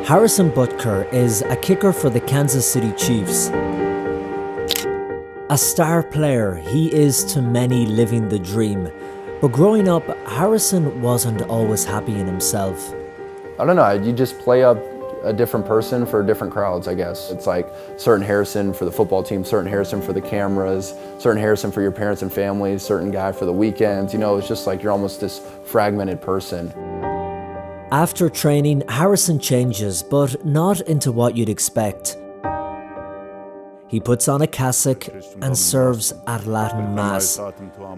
Harrison Butker is a kicker for the Kansas City Chiefs. A star player, he is to many living the dream. But growing up, Harrison wasn't always happy in himself. I don't know, you just play up a different person for different crowds, I guess. It's like certain Harrison for the football team, certain Harrison for the cameras, certain Harrison for your parents and family, certain guy for the weekends. You know, it's just like you're almost this fragmented person. After training, Harrison changes, but not into what you'd expect. He puts on a cassock and serves at Latin Mass.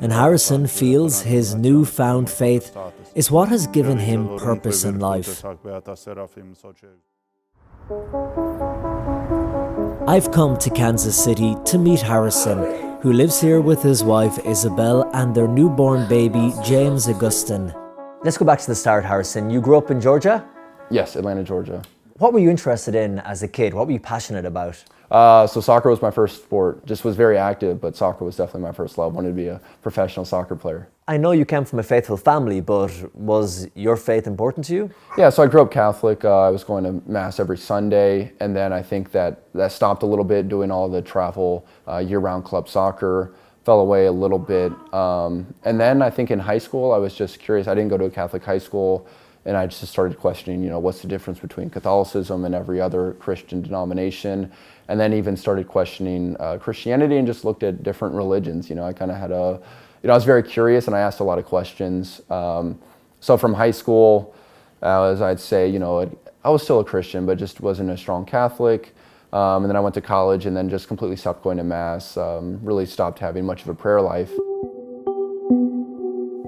And Harrison feels his newfound faith is what has given him purpose in life. I've come to Kansas City to meet Harrison, who lives here with his wife Isabel and their newborn baby James Augustine. Let's go back to the start, Harrison. You grew up in Georgia? Yes, Atlanta, Georgia. What were you interested in as a kid? What were you passionate about? So soccer was my first sport. Just was very active, but soccer was definitely my first love. Wanted to be a professional soccer player. I know you came from a faithful family, but was your faith important to you? Yeah, so I grew up Catholic. I was going to Mass every Sunday, and then I think that stopped a little bit doing all the travel, year-round club soccer. Fell away a little bit. And then I think in high school, I was just curious. I didn't go to a Catholic high school, and I just started questioning, you know, what's the difference between Catholicism and every other Christian denomination, and then even started questioning Christianity and just looked at different religions. You know, I kind of had I was very curious and I asked a lot of questions. So from high school, as I'd say, you know, I was still a Christian, but just wasn't a strong Catholic. And then I went to college and then just completely stopped going to Mass, really stopped having much of a prayer life.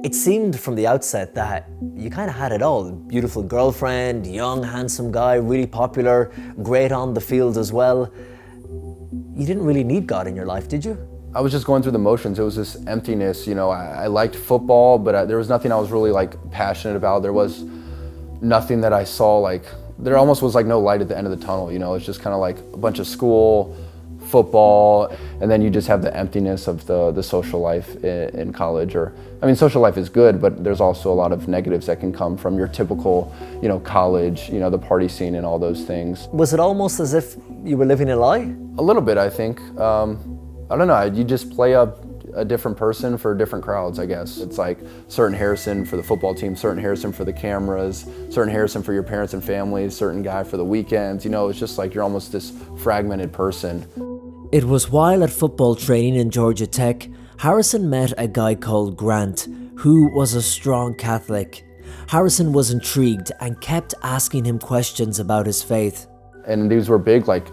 It seemed from the outset that you kind of had it all. Beautiful girlfriend, young, handsome guy, really popular, great on the field as well. You didn't really need God in your life, did you? I was just going through the motions. It was this emptiness, you know. I liked football, but there was nothing I was really like passionate about. There was nothing that I saw like, there almost was like no light at the end of the tunnel, you know. It's just kind of like a bunch of school, football, and then you just have the emptiness of the social life in college. Or, I mean, social life is good, but there's also a lot of negatives that can come from your typical, you know, college, you know, the party scene and all those things. Was it almost as if you were living a lie? A little bit, I think. I don't know, you just play up a different person for different crowds, I guess. It's like certain Harrison for the football team, certain Harrison for the cameras, certain Harrison for your parents and family, certain guy for the weekends. You know, it's just like you're almost this fragmented person. It was while at football training in Georgia Tech, Harrison met a guy called Grant, who was a strong Catholic. Harrison was intrigued and kept asking him questions about his faith. And these were big, like,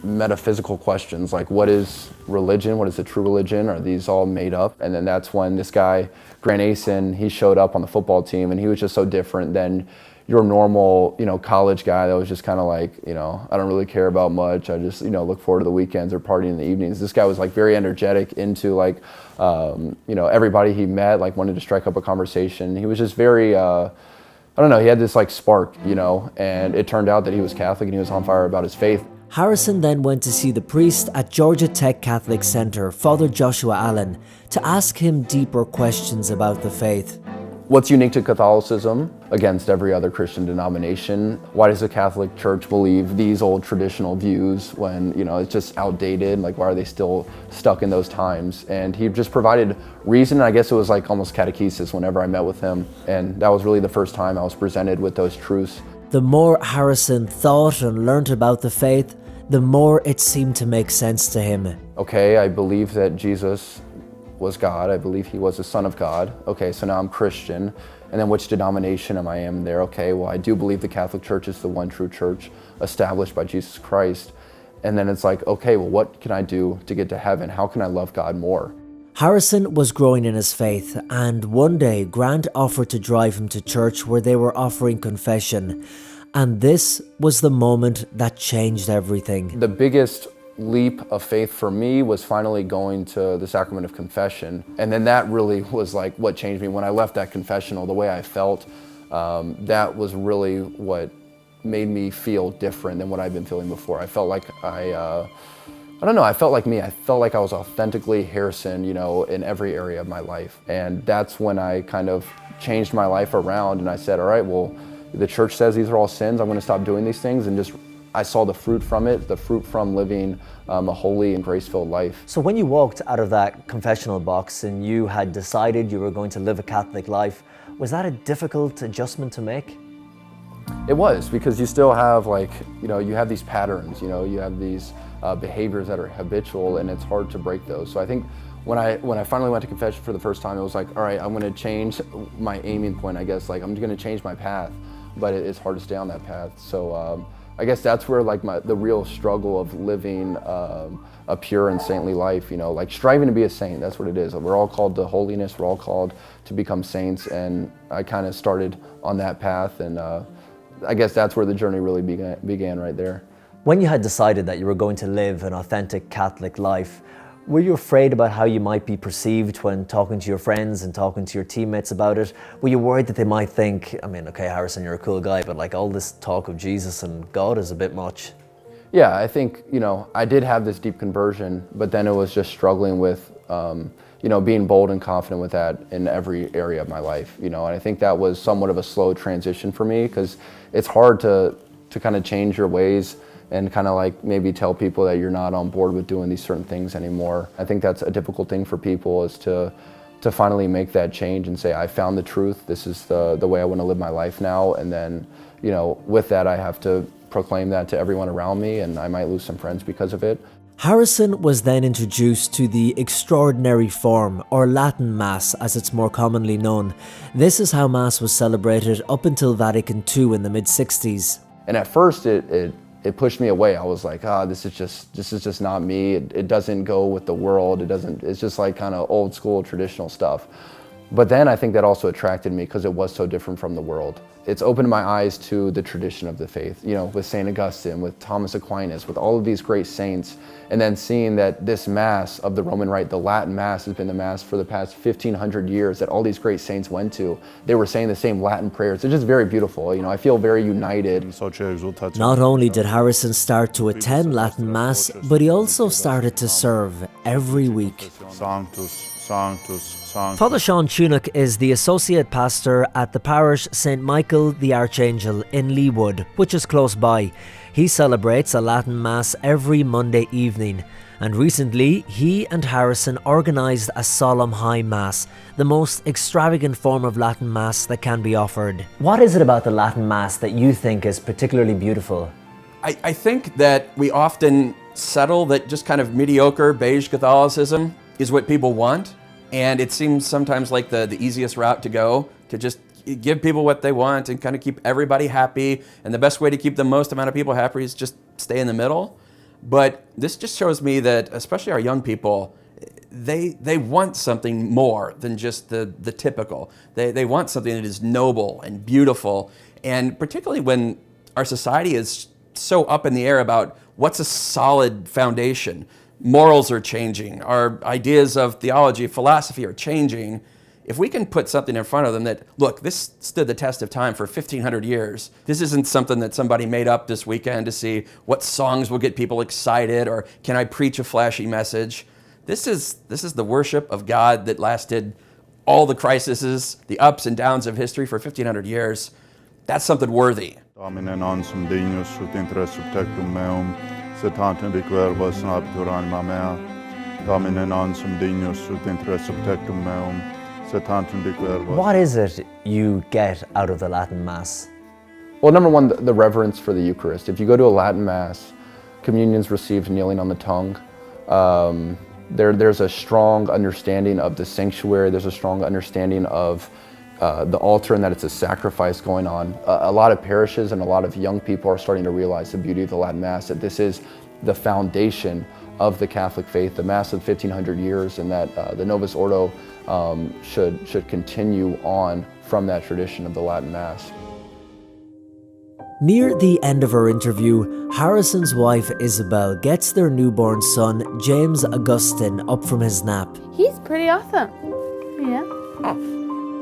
metaphysical questions, like what is religion? What is the true religion? Are these all made up? And then that's when this guy, Grant Asen, he showed up on the football team, and he was just so different than your normal, you know, college guy that was just kind of like, you know, I don't really care about much. I just, you know, look forward to the weekends or partying in the evenings. This guy was like very energetic, into like, you know, everybody he met, like wanted to strike up a conversation. He was just very, I don't know, he had this like spark, you know, and it turned out that he was Catholic and he was on fire about his faith. Harrison then went to see the priest at Georgia Tech Catholic Center, Father Joshua Allen, to ask him deeper questions about the faith. What's unique to Catholicism against every other Christian denomination? Why does the Catholic Church believe these old traditional views when, you know, it's just outdated? Like, why are they still stuck in those times? And he just provided reason. I guess it was like almost catechesis whenever I met with him. And that was really the first time I was presented with those truths. The more Harrison thought and learned about the faith, the more it seemed to make sense to him. Okay, I believe that Jesus was God. I believe he was the Son of God. Okay, so now I'm Christian. And then which denomination am I in there? Okay, well, I do believe the Catholic Church is the one true church established by Jesus Christ. And then it's like, okay, well, what can I do to get to heaven? How can I love God more? Harrison was growing in his faith, and one day Grant offered to drive him to church where they were offering confession. And this was the moment that changed everything. The biggest leap of faith for me was finally going to the sacrament of confession. And then that really was like what changed me. When I left that confessional, the way I felt, that was really what made me feel different than what I'd been feeling before. I felt like I don't know, I felt like me. I felt like I was authentically Harrison, you know, in every area of my life. And that's when I kind of changed my life around, and I said, all right, well, the church says these are all sins, I'm going to stop doing these things, and just I saw the fruit from it, the fruit from living a holy and grace-filled life. So when you walked out of that confessional box and you had decided you were going to live a Catholic life, was that a difficult adjustment to make? It was, because you still have you have these patterns, you have these behaviors that are habitual, and it's hard to break those. So I think when I finally went to confession for the first time, it was like, all right, I'm going to change my aiming point, I guess. Like, I'm going to change my path, but it's hard to stay on that path. So I guess that's where the real struggle of living a pure and saintly life, like striving to be a saint, that's what it is. We're all called to holiness, we're all called to become saints, and I kind of started on that path, and I guess that's where the journey really began right there. When you had decided that you were going to live an authentic Catholic life, were you afraid about how you might be perceived when talking to your friends and talking to your teammates about it? Were you worried that they might think, I mean, okay, Harrison, you're a cool guy, but like all this talk of Jesus and God is a bit much? Yeah, I think, I did have this deep conversion, but then it was just struggling with, being bold and confident with that in every area of my life, and I think that was somewhat of a slow transition for me, because it's hard to kind of change your ways and kind of like maybe tell people that you're not on board with doing these certain things anymore. I think that's a difficult thing for people, is to finally make that change and say, I found the truth, this is the way I want to live my life now, and then, with that I have to proclaim that to everyone around me, and I might lose some friends because of it. Harrison was then introduced to the Extraordinary Form, or Latin Mass as it's more commonly known. This is how Mass was celebrated up until Vatican II in the mid-60s. And at first it pushed me away. I was like, this is just not me. It doesn't go with the world. It's just like kind of old school traditional stuff. But then I think that also attracted me because it was so different from the world. It's opened my eyes to the tradition of the faith, with St. Augustine, with Thomas Aquinas, with all of these great saints, and then seeing that this Mass of the Roman Rite, the Latin Mass, has been the Mass for the past 1,500 years that all these great saints went to. They were saying the same Latin prayers. It's just very beautiful. I feel very united. Not only did Harrison start to attend Latin Mass, but he also started to serve every week. Father Sean Tunick is the associate pastor at the parish St. Michael the Archangel in Leawood, which is close by. He celebrates a Latin Mass every Monday evening, and recently he and Harrison organised a solemn high Mass, the most extravagant form of Latin Mass that can be offered. What is it about the Latin Mass that you think is particularly beautiful? I think that we often settle that just kind of mediocre beige Catholicism is what people want. And it seems sometimes like the easiest route to go, to just give people what they want and kind of keep everybody happy. And the best way to keep the most amount of people happy is just stay in the middle. But this just shows me that, especially our young people, they want something more than just the typical. They want something that is noble and beautiful. And particularly when our society is so up in the air about what's a solid foundation. Morals are changing. Our ideas of theology, philosophy are changing. If we can put something in front of them that, look, this stood the test of time for 1,500 years. This isn't something that somebody made up this weekend to see what songs will get people excited, or can I preach a flashy message? This is the worship of God that lasted all the crises, the ups and downs of history for 1,500 years. That's something worthy. Domine non sum dignus ut intra subtectum meum, sed tantum diqueribus nabitur anima mea. Domine non sum dignus ut intra subtectum meum, sed tantum diqueribus. What is it you get out of the Latin Mass? Well, number one, the reverence for the Eucharist. If you go to a Latin Mass, communion's received kneeling on the tongue. There's a strong understanding of the sanctuary. There's a strong understanding of the altar, and that it's a sacrifice going on. A lot of parishes and a lot of young people are starting to realize the beauty of the Latin Mass, that this is the foundation of the Catholic faith, the Mass of 1,500 years, and that the Novus Ordo should continue on from that tradition of the Latin Mass. Near the end of her interview, Harrison's wife Isabel gets their newborn son, James Augustine, up from his nap. He's pretty awesome. Yeah.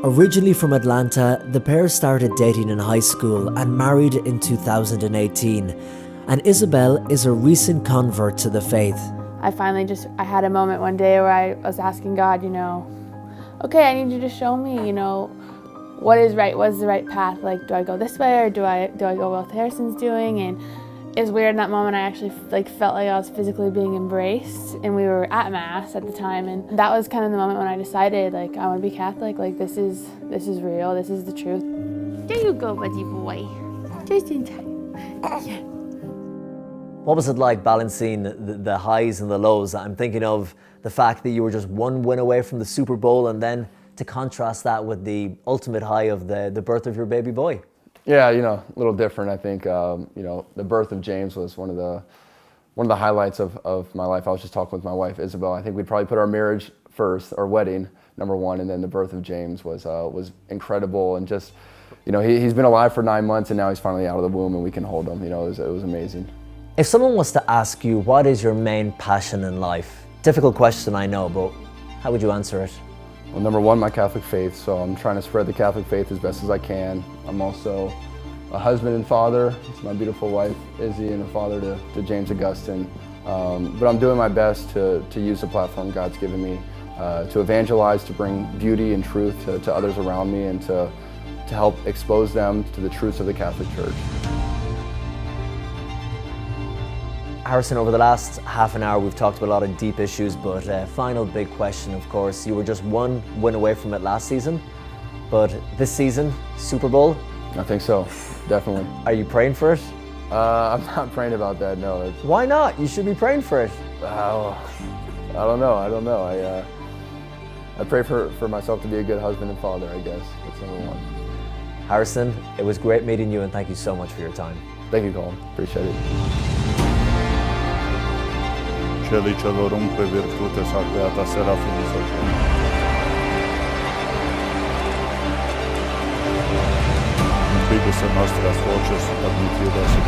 Originally from Atlanta, the pair started dating in high school and married in 2018. And Isabel is a recent convert to the faith. I had a moment one day where I was asking God, okay, I need you to show me, what is right, what's the right path? Like, do I go this way or do I go what Harrison's doing? And it's weird in that moment I actually felt like I was physically being embraced, and we were at Mass at the time, and that was kind of the moment when I decided like I want to be Catholic, like this is real, this is the truth. There you go, buddy boy. Just in time. Yeah. What was it like balancing the highs and the lows? I'm thinking of the fact that you were just one win away from the Super Bowl, and then to contrast that with the ultimate high of the birth of your baby boy. Yeah, you know, a little different. I think you know, the birth of James was one of the highlights of my life. I was just talking with my wife Isabel. I think we'd probably put our marriage first, our wedding number one, and then the birth of James was incredible. And just, you know, he's been alive for 9 months, and now he's finally out of the womb, and we can hold him. You know, it was amazing. If someone was to ask you, what is your main passion in life? Difficult question, I know, but how would you answer it? Well, number one, my Catholic faith, so I'm trying to spread the Catholic faith as best as I can. I'm also a husband and father to my beautiful wife, Izzy, and a father to James Augustine. But I'm doing my best to use the platform God's given me to evangelize, to bring beauty and truth to others around me, and to help expose them to the truths of the Catholic Church. Harrison, over the last half an hour, we've talked about a lot of deep issues, but final big question, of course. You were just one win away from it last season, but this season, Super Bowl? I think so, definitely. Are you praying for it? I'm not praying about that, no. Why not? You should be praying for it. I don't know. I pray for myself to be a good husband and father, I guess. That's number one. Harrison, it was great meeting you, and thank you so much for your time. Thank you, Colin. Appreciate it. Celi celorumque virtutes ac beata Serafinis Ocean. Intribus nostras voces, ad mitio desi